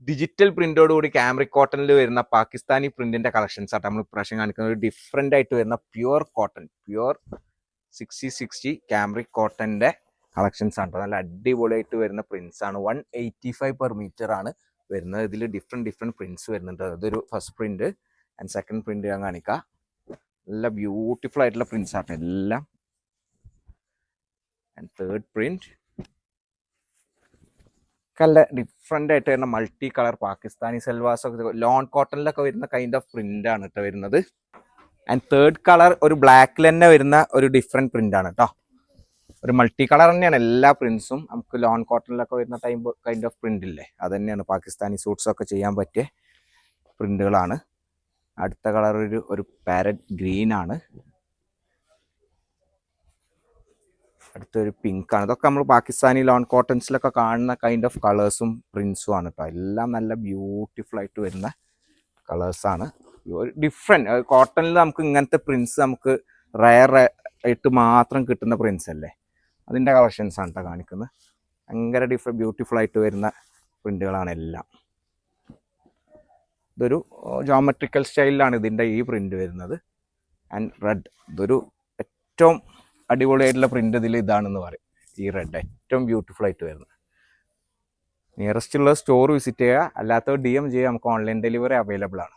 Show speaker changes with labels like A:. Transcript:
A: Digital പ്രിന്റോടുകൂടി ക്യാമ്രിക് കോട്ടണിൽ വരുന്ന Pakistani പ്രിന്റിന്റെ collections ആയിട്ട് നമ്മൾ ഇപ്രാവശ്യം കാണിക്കുന്നത്. ഒരു ഡിഫറെന്റ് ആയിട്ട് വരുന്ന പ്യുവർ കോട്ടൺ, പ്യുവർ 6060 ക്യാമ്രിക് കോട്ടന്റെ കളക്ഷൻസ് ആണ്. നല്ല അടിപൊളിയായിട്ട് വരുന്ന പ്രിന്റ്സ് ആണ്. 185 പെർ മീറ്റർ ആണ് വരുന്നത്. ഇതിൽ ഡിഫറെന്റ് പ്രിന്റ്സ് വരുന്നുണ്ട്. അതൊരു first print and second print ഞാൻ കാണിക്കാം. നല്ല ബ്യൂട്ടിഫുൾ ആയിട്ടുള്ള പ്രിന്റ്സ് ആണ് എല്ലാം. ആൻഡ് തേർഡ് പ്രിന്റ് നല്ല ഡിഫറെന്റ് ആയിട്ട് വരുന്ന മൾട്ടി കളർ പാകിസ്ഥാനി സെൽവാസ് ഒക്കെ ലോൺ കോട്ടണിലൊക്കെ വരുന്ന കൈൻഡ് ഓഫ് പ്രിന്റ് ആണ് കേട്ടോ വരുന്നത്. ആൻഡ് തേർഡ് കളർ ഒരു ബ്ലാക്കിൽ തന്നെ വരുന്ന ഒരു ഡിഫറെന്റ് പ്രിന്റ് ആണ് കേട്ടോ. ഒരു മൾട്ടി കളർ തന്നെയാണ് എല്ലാ പ്രിന്റ്സും. നമുക്ക് ലോൺ കോട്ടണിലൊക്കെ വരുന്ന കൈൻഡ് ഓഫ് പ്രിന്റ് ഇല്ലേ, അത് തന്നെയാണ്. പാകിസ്ഥാനി സൂട്ട്സ് ഒക്കെ ചെയ്യാൻ പറ്റിയ പ്രിന്റുകളാണ്. അടുത്ത കളർ ഒരു പാരറ്റ് ഗ്രീൻ ആണ്. അടുത്തൊരു പിങ്ക് ആണ്. ഇതൊക്കെ നമ്മൾ പാകിസ്ഥാനി ലോൺ കോട്ടൺസിലൊക്കെ കാണുന്ന കൈൻഡ് ഓഫ് കളേഴ്സും പ്രിന്റ്സും ആണ് കേട്ടോ. എല്ലാം നല്ല ബ്യൂട്ടിഫുൾ ആയിട്ട് വരുന്ന കളേഴ്സാണ്. ഡിഫറെൻറ്റ് കോട്ടണിൽ നമുക്ക് ഇങ്ങനത്തെ പ്രിന്റ്സ് നമുക്ക് റയർ ആയിട്ട് മാത്രം കിട്ടുന്ന പ്രിന്റ്സ് അല്ലേ, അതിൻ്റെ കളക്ഷൻസ് ആണ് കേട്ടോ കാണിക്കുന്നത്. ഭയങ്കര ബ്യൂട്ടിഫുൾ ആയിട്ട് വരുന്ന പ്രിന്റുകളാണ് എല്ലാം. ഇതൊരു ജോമെട്രിക്കൽ സ്റ്റൈലിലാണ് ഇതിൻ്റെ ഈ പ്രിന്റ് വരുന്നത്. ആൻഡ് റെഡ്, ഇതൊരു ഏറ്റവും അടിപൊളിയായിട്ടുള്ള പ്രിന്റ് ഇതിൽ ഇതാണെന്ന് പറയും. ഈ റെഡ് ഏറ്റവും ബ്യൂട്ടിഫുൾ ആയിട്ട് വരുന്നത്. നിയറസ്റ്റ് ഉള്ള സ്റ്റോർ വിസിറ്റ് ചെയ്യുക, അല്ലാത്തവർ DM ചെയ്യുക. നമുക്ക് ഓൺലൈൻ ഡെലിവറി അവൈലബിൾ ആണ്.